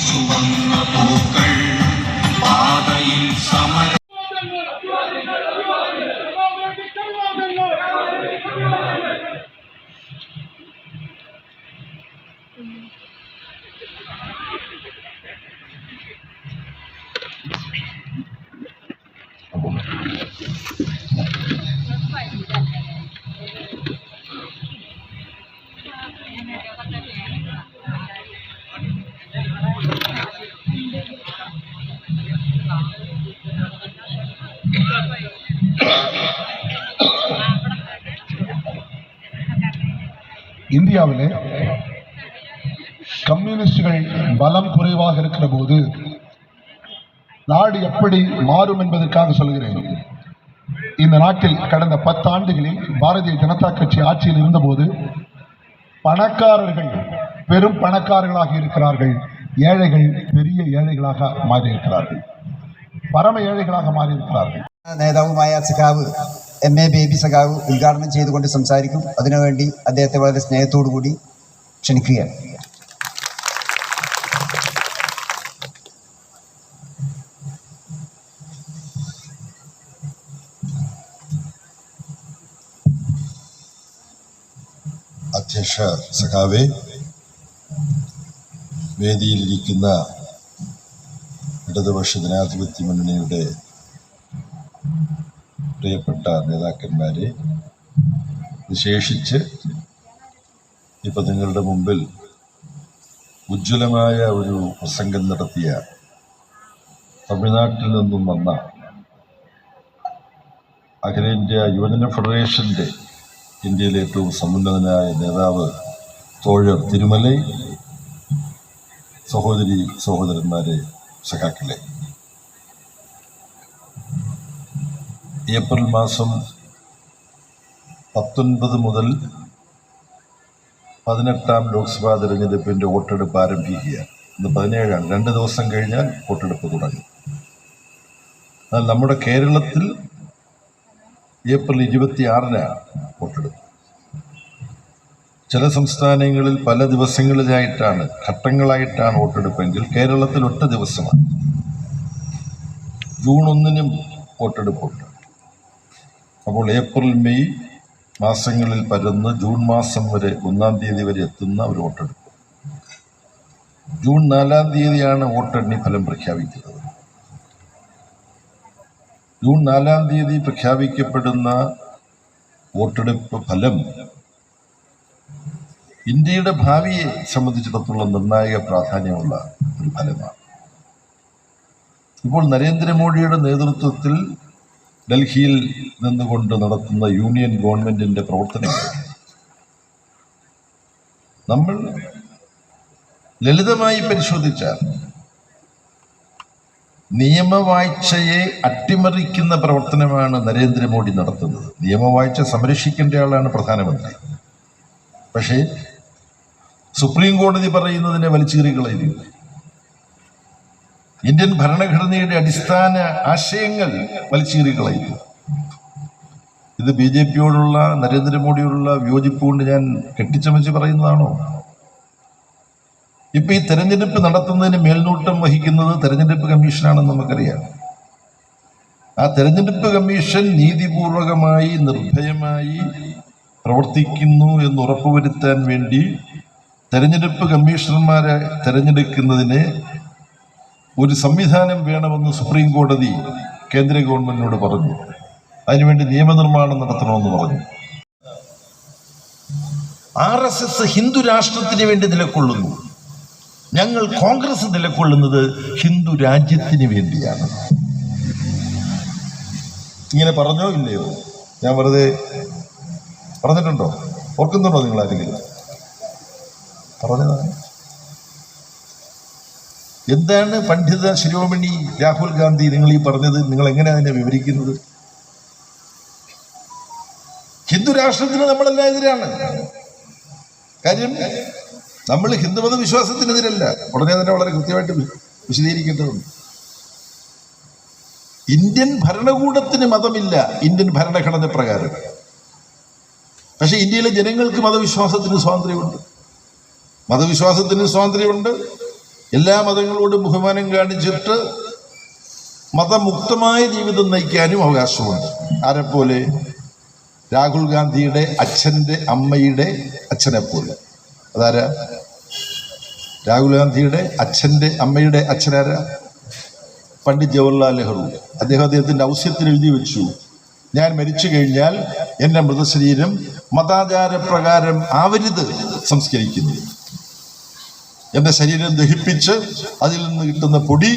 ചുവന്ന പൂക്കൾ പാതയിൽ സമര இந்தியாவிலே கம்யூனிஸ்டுகள் பலம் குறைவாக இருக்கிற போது நாடு எப்படி மாறும் என்பதற்காக சொல்கிறேன். இந்த நாட்டில் கடந்த 10 ஆண்டுகளில் பாரதிய ஜனதா கட்சி ஆட்சியில் இருந்தபோது பணக்காரர்கள் பெரும் பணக்காரர்களாக இருக்கிறார்கள், ஏழைகள் பெரிய ஏழைகளாக மாறியிருக்கிறார்கள், പരമ ഏഴകളാக മാറിയിരിക്കുകയാണ്. നേതാവുമായ സഖാവ് MA ബേബി സഖാവ് ഉദ്ഘാടനം ചെയ്തുകൊണ്ട് സംസാരിക്കും. അതിനുവേണ്ടി അദ്ദേഹത്തെ വളരെ സ്നേഹത്തോടു കൂടി ക്ഷണിക്കുകയാണ്. അധ്യക്ഷ സഖാവേ, വേദിയിലിരിക്കുന്ന ഇടതുപക്ഷ ജനാധിപത്യ മുന്നണിയുടെ പ്രിയപ്പെട്ട നേതാക്കന്മാരെ, വിശേഷിച്ച് ഇപ്പം നിങ്ങളുടെ മുമ്പിൽ ഉജ്ജ്വലമായ ഒരു പ്രസംഗം നടത്തിയ തമിഴ്നാട്ടിൽ നിന്നും വന്ന അഖിലേന്ത്യാ യുവജന ഫെഡറേഷൻ്റെ ഇന്ത്യയിലെ ഏറ്റവും സമുന്നതനായ നേതാവ് തോഴർ തിരുമലൈ, സഹോദരി സഹോദരന്മാരെ, സഖാക്കളെ, ഏപ്രിൽ മാസം 19 മുതൽ 18 ലോക്സഭാ തെരഞ്ഞെടുപ്പിൻ്റെ വോട്ടെടുപ്പ് ആരംഭിക്കുകയാണ്. ഇന്ന് 17ആണ്. 2 ദിവസം കഴിഞ്ഞാൽ വോട്ടെടുപ്പ് തുടങ്ങും. എന്നാൽ നമ്മുടെ കേരളത്തിൽ ഏപ്രിൽ 26-നാണ് വോട്ടെടുപ്പ്. ചില സംസ്ഥാനങ്ങളിൽ പല ദിവസങ്ങളിലായിട്ടാണ്, ഘട്ടങ്ങളായിട്ടാണ് വോട്ടെടുപ്പെങ്കിൽ കേരളത്തിൽ ഒറ്റ ദിവസമാണ്. ജൂൺ 1-നും വോട്ടെടുപ്പുണ്ട്. അപ്പോൾ ഏപ്രിൽ മെയ് മാസങ്ങളിൽ പരന്ന് ജൂൺ മാസം വരെ 1-ാം തീയതി വരെ എത്തുന്ന ഒരു വോട്ടെടുപ്പ്. ജൂൺ 4-ാം തീയതിയാണ് വോട്ടെണ്ണി ഫലം പ്രഖ്യാപിക്കുന്നത്. ജൂൺ 4-ാം തീയതി പ്രഖ്യാപിക്കപ്പെടുന്ന വോട്ടെടുപ്പ് ഫലം ഇന്ത്യയുടെ ഭാവിയെ സംബന്ധിച്ചിടത്തോളം നിർണായക പ്രാധാന്യമുള്ള ഒരു ഫലമാണ്. ഇപ്പോൾ നരേന്ദ്രമോദിയുടെ നേതൃത്വത്തിൽ ഡൽഹിയിൽ നിന്നുകൊണ്ട് നടത്തുന്ന യൂണിയൻ ഗവൺമെന്റിന്റെ പ്രവർത്തനങ്ങൾ നമ്മൾ ലളിതമായി പരിശോധിച്ചാൽ നിയമവാഴ്ചയെ അട്ടിമറിക്കുന്ന പ്രവർത്തനമാണ് നരേന്ദ്രമോദി നടത്തുന്നത്. നിയമവാഴ്ച സംരക്ഷിക്കേണ്ട ആളാണ് പ്രധാനമന്ത്രി. പക്ഷേ സുപ്രീം കോടതി പറയുന്നതിനെ വലിച്ചീറികളയുന്നു. ഇന്ത്യൻ ഭരണഘടനയുടെ അടിസ്ഥാന ആശയങ്ങൾ വലിച്ചീറികളയുന്നു. ഇത് BJPയോടുള്ള നരേന്ദ്രമോദിയോടുള്ള വിയോജിപ്പ് കൊണ്ട് ഞാൻ കെട്ടിച്ചമച്ച് പറയുന്നതാണോ? ഇപ്പൊ ഈ തെരഞ്ഞെടുപ്പ് നടത്തുന്നതിന് മേൽനോട്ടം വഹിക്കുന്നത് തെരഞ്ഞെടുപ്പ് കമ്മീഷനാണെന്ന് നമുക്കറിയാം. ആ തെരഞ്ഞെടുപ്പ് കമ്മീഷൻ നീതിപൂർവകമായി നിർഭയമായി പ്രവർത്തിക്കുന്നു എന്ന് ഉറപ്പുവരുത്താൻ വേണ്ടി തെരഞ്ഞെടുപ്പ് കമ്മീഷണർമാരെ തെരഞ്ഞെടുക്കുന്നതിന് ഒരു സംവിധാനം വേണമെന്ന് സുപ്രീം കോടതി കേന്ദ്ര ഗവൺമെന്റിനോട് പറഞ്ഞു. അതിനുവേണ്ടി നിയമനിർമ്മാണം നടത്തണമെന്ന് പറഞ്ഞു. RSS ഹിന്ദു രാഷ്ട്രത്തിന് വേണ്ടി നിലകൊള്ളുന്നു. ഞങ്ങൾ കോൺഗ്രസ് നിലകൊള്ളുന്നത് ഹിന്ദു രാജ്യത്തിന് വേണ്ടിയാണ്. ഇങ്ങനെ പറഞ്ഞോ ഇല്ലയോ? ഞാൻ വെറുതെ പറഞ്ഞിട്ടുണ്ടോ? ഓർക്കുന്നുണ്ടോ നിങ്ങൾ ആരെങ്കിലും? പറഞ്ഞതാണ്. എന്താണ് പണ്ഡിത ശിരോമണി രാഹുൽ ഗാന്ധി നിങ്ങൾ ഈ പറഞ്ഞത്? നിങ്ങൾ എങ്ങനെ അതിനെ വിവരിക്കുന്നത്? ഹിന്ദു രാഷ്ട്രത്തിന് നമ്മളെല്ലാം എതിരാണ്. കാര്യം നമ്മൾ ഹിന്ദുമത വിശ്വാസത്തിനെതിരല്ല. ഉടനെ തന്നെ വളരെ കൃത്യമായിട്ട് വിശദീകരിക്കേണ്ടതുണ്ട്. ഇന്ത്യൻ ഭരണകൂടത്തിന് മതമില്ല ഇന്ത്യൻ ഭരണഘടന പ്രകാരം. പക്ഷെ ഇന്ത്യയിലെ ജനങ്ങൾക്ക് മതവിശ്വാസത്തിന് സ്വാതന്ത്ര്യമുണ്ട്. മതവിശ്വാസത്തിന് സ്വാതന്ത്ര്യമുണ്ട്, എല്ലാ മതങ്ങളോടും ബഹുമാനം കാണിച്ചിട്ട് മതമുക്തമായ ജീവിതം നയിക്കാനും അവകാശമുണ്ട്. ആരെപ്പോലെ? രാഹുൽ ഗാന്ധിയുടെ അച്ഛൻ്റെ അമ്മയുടെ അച്ഛനെ പോലെ. അതാരാ? രാഹുൽ ഗാന്ധിയുടെ അച്ഛൻ്റെ അമ്മയുടെ അച്ഛനാരാ? പണ്ഡിറ്റ് ജവഹർലാൽ നെഹ്റു. അദ്ദേഹത്തിൻ്റെ ഔസ്യത്തിൽ എഴുതി വെച്ചു, ഞാൻ മരിച്ചു കഴിഞ്ഞാൽ എൻ്റെ മൃതശരീരം മതാചാരപ്രകാരം ആവരുത് സംസ്കരിക്കുന്നത്. എൻ്റെ ശരീരം ദഹിപ്പിച്ച് അതിൽ നിന്ന് കിട്ടുന്ന പൊടി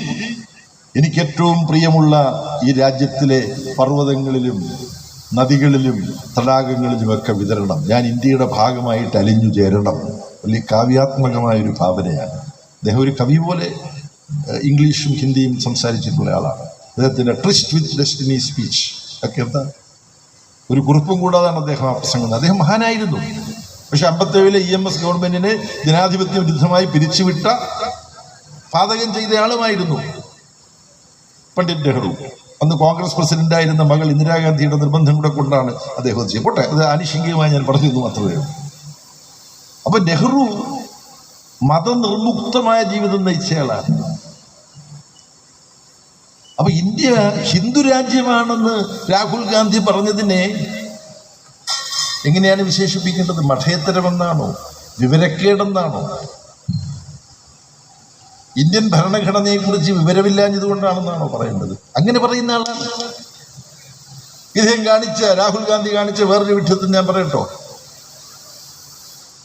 എനിക്ക് ഏറ്റവും പ്രിയമുള്ള ഈ രാജ്യത്തിലെ പർവ്വതങ്ങളിലും നദികളിലും തടാകങ്ങളിലുമൊക്കെ വിതരണം. ഞാൻ ഇന്ത്യയുടെ ഭാഗമായിട്ട് അലിഞ്ഞു ചേരണം. വലിയ കാവ്യാത്മകമായൊരു ഭാവനയാണ്. അദ്ദേഹം ഒരു കവി പോലെ ഇംഗ്ലീഷും ഹിന്ദിയും സംസാരിച്ചിട്ടുള്ള ആളാണ്. അദ്ദേഹത്തിൻ്റെ ട്രിസ്റ്റ് വിത്ത് ഡെസ്റ്റിനി സ്പീച്ച് ഒക്കെ എന്താ ഒരു കുറിപ്പും കൂടാതാണ് അദ്ദേഹം ആ പ്രസംഗം. അദ്ദേഹം മഹാനായിരുന്നു. പക്ഷെ 57-ലെ EMS ഗവൺമെന്റിനെ ജനാധിപത്യ വിരുദ്ധമായി പിരിച്ചുവിട്ട പാതകം ചെയ്ത ആളുമായിരുന്നു പണ്ഡിറ്റ് നെഹ്റു. അന്ന് കോൺഗ്രസ് പ്രസിഡന്റായിരുന്ന മകൾ ഇന്ദിരാഗാന്ധിയുടെ നിർബന്ധം കൂടെ കൊണ്ടാണ് അദ്ദേഹം ചെയ്യപ്പെട്ടെ. അത് ആനുഷംഗികമായി ഞാൻ പറഞ്ഞിരുന്നു മാത്രമേ ഉള്ളൂ. അപ്പൊ നെഹ്റു മതനിർമുക്തമായ ജീവിതം നയിച്ചയാളാണ്. അപ്പൊ ഇന്ത്യ ഹിന്ദു രാജ്യമാണെന്ന് രാഹുൽ ഗാന്ധി പറഞ്ഞതിനെ എങ്ങനെയാണ് വിശേഷിപ്പിക്കേണ്ടത്? മഠേത്തരമെന്നാണോ? വിവരക്കേടെന്നാണോ? ഇന്ത്യൻ ഭരണഘടനയെക്കുറിച്ച് വിവരമില്ലാഞ്ഞതുകൊണ്ടാണെന്നാണോ പറയേണ്ടത്? അങ്ങനെ പറയുന്ന ആളാണ് ഇദ്ദേഹം രാഹുൽ ഗാന്ധി കാണിച്ച വേറൊരു വിഡ്ഢിത്തം ഞാൻ പറയട്ടോ.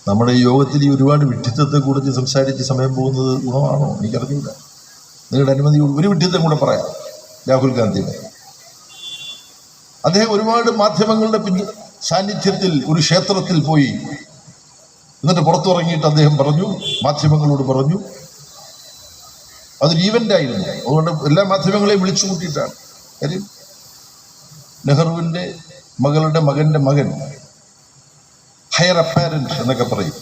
നമ്മുടെ ഈ യോഗത്തിൽ ഈ ഒരുപാട് വിഡ്ഢിത്തത്തെക്കുറിച്ച് സംസാരിച്ച് സമയം പോകുന്നത് ഗുണമാണോ? എനിക്കറിഞ്ഞില്ല. നിങ്ങളുടെ അനുമതി ഒരു വിഡ്ഢിത്തം കൂടെ പറയാം. രാഹുൽ ഗാന്ധിയുടെ അദ്ദേഹം ഒരുപാട് മാധ്യമങ്ങളുടെ സാന്നിധ്യത്തിൽ ഒരു ക്ഷേത്രത്തിൽ പോയി എന്നിട്ട് പുറത്തിറങ്ങിയിട്ട് അദ്ദേഹം പറഞ്ഞു, മാധ്യമങ്ങളോട് പറഞ്ഞു, അതൊരു ഈവൻ്റായിരുന്നു. അതുകൊണ്ട് എല്ലാ മാധ്യമങ്ങളെയും വിളിച്ചു കൂട്ടിയിട്ടാണ്. കാര്യം നെഹ്റുവിൻ്റെ മകളുടെ മകൻ്റെ മകൻ ഹയർ അപ്പാരൻറ്റ് എന്നൊക്കെ പറയും.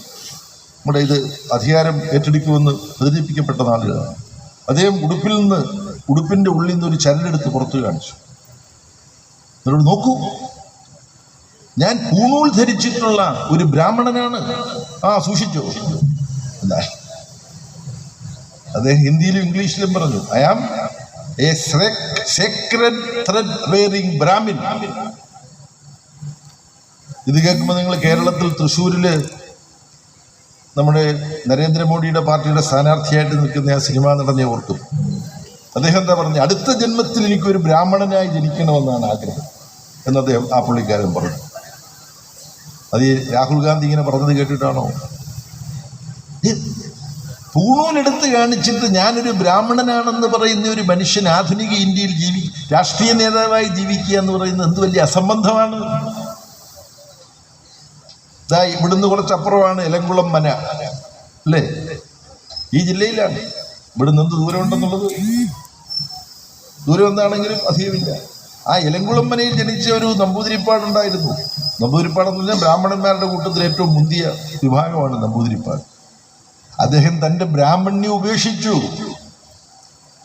നമ്മുടെ ഇത് അധികാരം ഏറ്റെടുക്കുമെന്ന് പ്രചരിപ്പിക്കപ്പെട്ട നാളുകളാണ്. അദ്ദേഹം ഉടുപ്പിൻ്റെ ഉള്ളിൽ നിന്ന് ഒരു ചരലെടുത്ത് പുറത്തു കാണിച്ചു. നിങ്ങളോട് നോക്കൂ, ഞാൻ പൂണൂൽ ധരിച്ചിട്ടുള്ള ഒരു ബ്രാഹ്മണനാണ്. സൂക്ഷിച്ചോ. എന്താ അദ്ദേഹം ഹിന്ദിയിലും ഇംഗ്ലീഷിലും പറഞ്ഞു, I am a sacred thread wearing Brahmin. ഇത് കേൾക്കുമ്പോൾ നിങ്ങൾ കേരളത്തിൽ തൃശ്ശൂരിൽ നമ്മുടെ നരേന്ദ്രമോദിയുടെ പാർട്ടിയുടെ സ്ഥാനാർത്ഥിയായിട്ട് നിൽക്കുന്ന ആ സിനിമാ നടനെ ഓർക്കും. അദ്ദേഹം എന്താ പറഞ്ഞു, അടുത്ത ജന്മത്തിൽ എനിക്കൊരു ബ്രാഹ്മണനായി ജനിക്കണമെന്നാണ് ആഗ്രഹം എന്ന് അദ്ദേഹം ആ പുള്ളിക്കാരൻ പറഞ്ഞു. അത് ഈ രാഹുൽ ഗാന്ധി ഇങ്ങനെ പറഞ്ഞത് കേട്ടിട്ടാണോ? പൂണൂലെടുത്ത് കാണിച്ചിട്ട് ഞാനൊരു ബ്രാഹ്മണനാണെന്ന് പറയുന്ന ഒരു മനുഷ്യൻ ആധുനിക ഇന്ത്യയിൽ രാഷ്ട്രീയ നേതാവായി ജീവിക്കുക എന്ന് പറയുന്നത് എന്ത് വലിയ അസംബന്ധമാണ്. ഇവിടുന്ന് കുറച്ചപ്പുറമാണ് എലങ്കുളം മന, അല്ലേ? ഈ ജില്ലയിലാണ്. ഇവിടുന്ന് എന്ത് ദൂരം ഉണ്ടെന്നുള്ളത് ദൂരം എന്താണെങ്കിലും അധികമില്ല. ആ എലങ്കുളം മനയിൽ ജനിച്ച ഒരു നമ്പൂതിരിപ്പാടുണ്ടായിരുന്നു. നമ്പൂതിരിപ്പാടെന്ന് പറഞ്ഞാൽ ബ്രാഹ്മണന്മാരുടെ കൂട്ടത്തിൽ ഏറ്റവും മുന്തിയ വിഭാഗമാണ് നമ്പൂതിരിപ്പാട്. അദ്ദേഹം തൻ്റെ ബ്രാഹ്മണ്യം ഉപേക്ഷിച്ചു.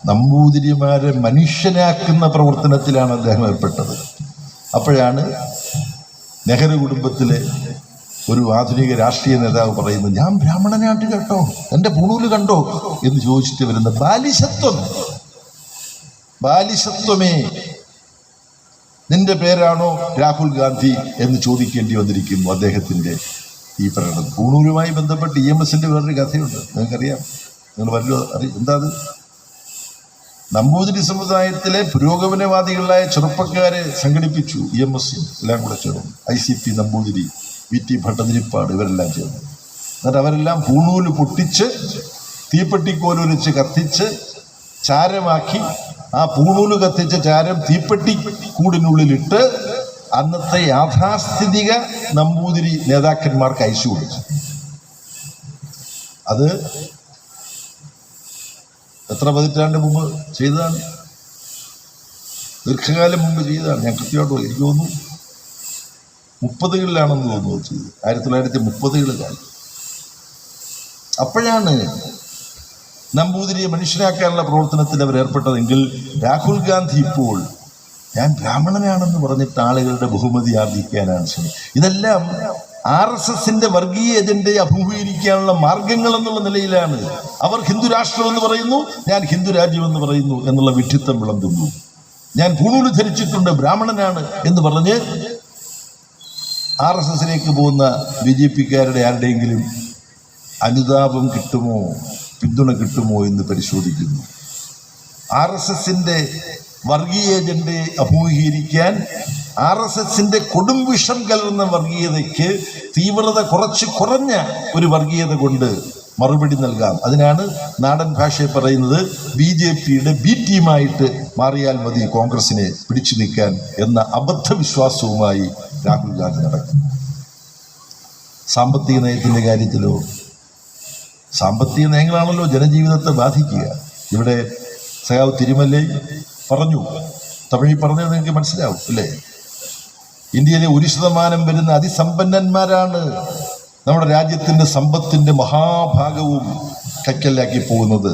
നമ്പൂതിരിമാരെ മനുഷ്യനാക്കുന്ന പ്രവർത്തനത്തിലാണ് അദ്ദേഹം ഏർപ്പെട്ടത്. അപ്പോഴാണ് നെഹ്റു കുടുംബത്തിലെ ഒരു ആധുനിക രാഷ്ട്രീയ നേതാവ് പറയുന്നത്, ഞാൻ ബ്രാഹ്മണനായിട്ട് കേട്ടോ, എൻ്റെ പൂണൂല് കണ്ടോ എന്ന് ചോദിച്ചിട്ട് വരുന്ന ബാലിശത്വമേ നിന്റെ പേരാണോ രാഹുൽ ഗാന്ധി എന്ന് ചോദിക്കേണ്ടി വന്നിരിക്കുന്നു അദ്ദേഹത്തിൻ്റെ ഈ പ്രകടനം. പൂണൂലുമായി ബന്ധപ്പെട്ട് EMSന്റെ വേറൊരു കഥയുണ്ട്, നിങ്ങൾക്കറിയാം. നിങ്ങൾ എന്താ അത്? നമ്പൂതിരി സമുദായത്തിലെ പുരോഗമനവാദികളായ ചെറുപ്പക്കാരെ സംഘടിപ്പിച്ചു. EMS എല്ലാം കൂടെ ചേർന്നു. ICP നമ്പൂതിരി, VT ഭട്ടതിരിപ്പാട് ഇവരെല്ലാം ചേർന്നു. എന്നിട്ട് അവരെല്ലാം പൂണൂല് പൊട്ടിച്ച് തീപ്പെട്ടിക്കോലൊലിച്ച് കത്തിച്ച് ചാരമാക്കി ആ പൂണൂല് കത്തിച്ച ചാരം തീപ്പെട്ടി കൂടിനുള്ളിലിട്ട് അന്നത്തെ യാഥാസ്ഥിതിക നമ്പൂതിരി നേതാക്കന്മാർക്ക് അയച്ചു കൊടുത്തു. അത് എത്ര പതിറ്റാണ്ട് മുമ്പ് ചെയ്തതാണ്? ദീർഘകാലം മുമ്പ് ചെയ്തതാണ്. ഞാൻ കൃത്യമായിട്ട് എനിക്ക് തോന്നുന്നു 30കളിലാണെന്ന് തോന്നുന്നു ചെയ്തത്. 1930കളിലാണ്. അപ്പോഴാണ് നമ്പൂതിരിയെ മനുഷ്യനാക്കാനുള്ള പ്രവർത്തനത്തിൽ അവർ ഏർപ്പെട്ടതെങ്കിൽ രാഹുൽ ഗാന്ധി ഇപ്പോൾ ഞാൻ ബ്രാഹ്മണനാണെന്ന് പറഞ്ഞിട്ട് ആളുകളുടെ ബഹുമതി ആർജിക്കാനാണ് ശ്രമിക്കുന്നത്. ഇതെല്ലാം RSSന്റെ വർഗീയ എജൻഡയെ അഭിമുഖീകരിക്കാനുള്ള മാർഗങ്ങൾ എന്നുള്ള നിലയിലാണ് അവർ ഹിന്ദു രാഷ്ട്രം എന്ന് പറയുന്നു, ഞാൻ ഹിന്ദു രാജ്യം എന്ന് പറയുന്നു എന്നുള്ള വിഡ്ഢിത്തം വിളമ്പുന്നു. ഞാൻ പൂണൂല് ധരിച്ചിട്ടുണ്ട്, ബ്രാഹ്മണനാണ് എന്ന് പറഞ്ഞ് RSSലേക്ക് പോകുന്ന BJPക്കാരുടെ ആരുടെയെങ്കിലും അനുതാപം കിട്ടുമോ, പിന്തുണ കിട്ടുമോ എന്ന് പരിശോധിക്കുന്നു. RSSന്റെ വർഗീയ എജൻഡയെ അഭിമുഖീകരിക്കാൻ RSSന്റെ കൊടും വിഷം കലർന്ന വർഗീയതയ്ക്ക് തീവ്രത കുറഞ്ഞ ഒരു വർഗീയത കൊണ്ട് മറുപടി നൽകാം. അതിനാണ് നാടൻ ഭാഷയിൽ പറയുന്നത് BJPയുടെ B ടീമായിട്ട് മാറിയാൽ മതി കോൺഗ്രസിനെ പിടിച്ചു നിൽക്കാൻ എന്ന അബദ്ധവിശ്വാസവുമായി രാഹുൽ ഗാന്ധി നടക്കുന്നു. സാമ്പത്തിക നയത്തിൻ്റെ കാര്യത്തിലോ, സാമ്പത്തിക നയങ്ങളാണല്ലോ ജനജീവിതത്തെ ബാധിക്കുക. ഇവിടെ സഖാവ് തിരുമല്ലൈ പറഞ്ഞു, തമിഴിൽ പറഞ്ഞത് നിങ്ങൾക്ക് മനസ്സിലാവും അല്ലേ? ഇന്ത്യയിലെ 1% വരുന്ന അതിസമ്പന്നന്മാരാണ് നമ്മുടെ രാജ്യത്തിൻ്റെ സമ്പത്തിൻ്റെ മഹാഭാഗവും കൈക്കലാക്കി പോകുന്നത്.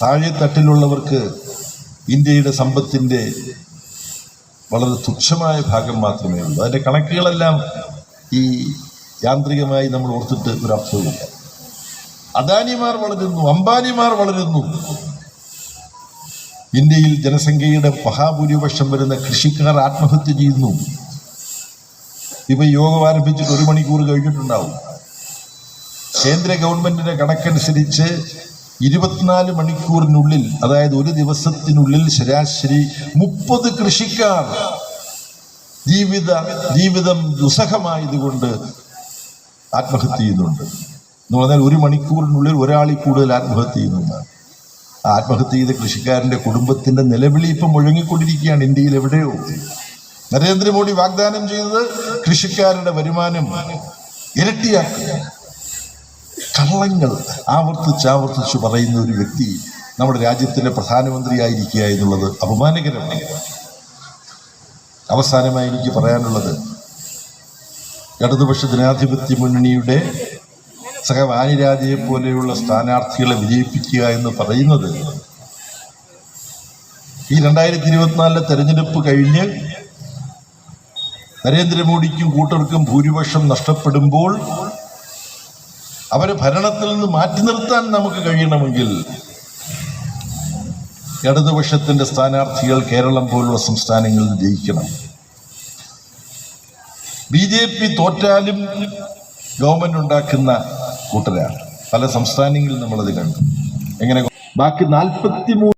താഴെ തട്ടിലുള്ളവർക്ക് ഇന്ത്യയുടെ സമ്പത്തിൻ്റെ വളരെ തുച്ഛമായ ഭാഗം മാത്രമേ ഉള്ളൂ. അതിൻ്റെ കണക്കുകളെല്ലാം ഈ യാന്ത്രികമായി നമ്മൾ ഓർത്തിട്ട് ഒരർത്ഥവുമില്ല. അദാനിമാർ വളരുന്നു, അംബാനിമാർ വളരുന്നു. ഇന്ത്യയിൽ ജനസംഖ്യയുടെ മഹാഭൂരിപക്ഷം വരുന്ന കൃഷിക്കാർ ആത്മഹത്യ ചെയ്യുന്നു. ഇപ്പൊ യോഗം ആരംഭിച്ചിട്ട് 1 മണിക്കൂർ കഴിഞ്ഞിട്ടുണ്ടാവും. കേന്ദ്ര ഗവൺമെന്റിന്റെ കണക്കനുസരിച്ച് 24 മണിക്കൂറിനുള്ളിൽ, അതായത് ഒരു ദിവസത്തിനുള്ളിൽ ശരാശരി 30 കൃഷിക്കാർ ജീവിതം ദുസ്സഹമായതുകൊണ്ട് ആത്മഹത്യ ചെയ്യുന്നുണ്ട്. എന്ന് പറഞ്ഞാൽ 1 മണിക്കൂറിനുള്ളിൽ ഒരാളിൽ കൂടുതൽ ആത്മഹത്യ ചെയ്യുന്നതാണ്. ആത്മഹത്യ ചെയ്ത കൃഷിക്കാരൻ്റെ കുടുംബത്തിൻ്റെ നിലവിളി ഇപ്പം മുഴങ്ങിക്കൊണ്ടിരിക്കുകയാണ് ഇന്ത്യയിൽ എവിടെയോ. നരേന്ദ്രമോദി വാഗ്ദാനം ചെയ്തത് കൃഷിക്കാരുടെ വരുമാനം ഇരട്ടിയാക്കുക. കള്ളങ്ങൾ ആവർത്തിച്ച് പറയുന്ന ഒരു വ്യക്തി നമ്മുടെ രാജ്യത്തിൻ്റെ പ്രധാനമന്ത്രിയായിരിക്കുക എന്നുള്ളത് അപമാനകരമാണ്. അവസാനമായി എനിക്ക് പറയാനുള്ളത്, ഇടതുപക്ഷ ജനാധിപത്യ മുന്നണിയുടെ സഹവാനിരാജയെ പോലെയുള്ള സ്ഥാനാർത്ഥികളെ വിജയിപ്പിക്കുക എന്ന് പറയുന്നത് ഈ 2024 തെരഞ്ഞെടുപ്പ് കഴിഞ്ഞ് നരേന്ദ്രമോദിക്കും കൂട്ടർക്കും ഭൂരിപക്ഷം നഷ്ടപ്പെടുമ്പോൾ അവരെ ഭരണത്തിൽ നിന്ന് മാറ്റി നിർത്താൻ നമുക്ക് കഴിയണമെങ്കിൽ ഇടതുപക്ഷത്തിന്റെ സ്ഥാനാർത്ഥികൾ കേരളം പോലുള്ള സംസ്ഥാനങ്ങളിൽ ജയിക്കണം. BJP തോറ്റാലും ഗവൺമെന്റ് ഉണ്ടാക്കുന്ന കൂട്ടരാണ്. പല സംസ്ഥാനങ്ങളിൽ നമ്മളത് കണ്ടു. എങ്ങനെ ബാക്കി 43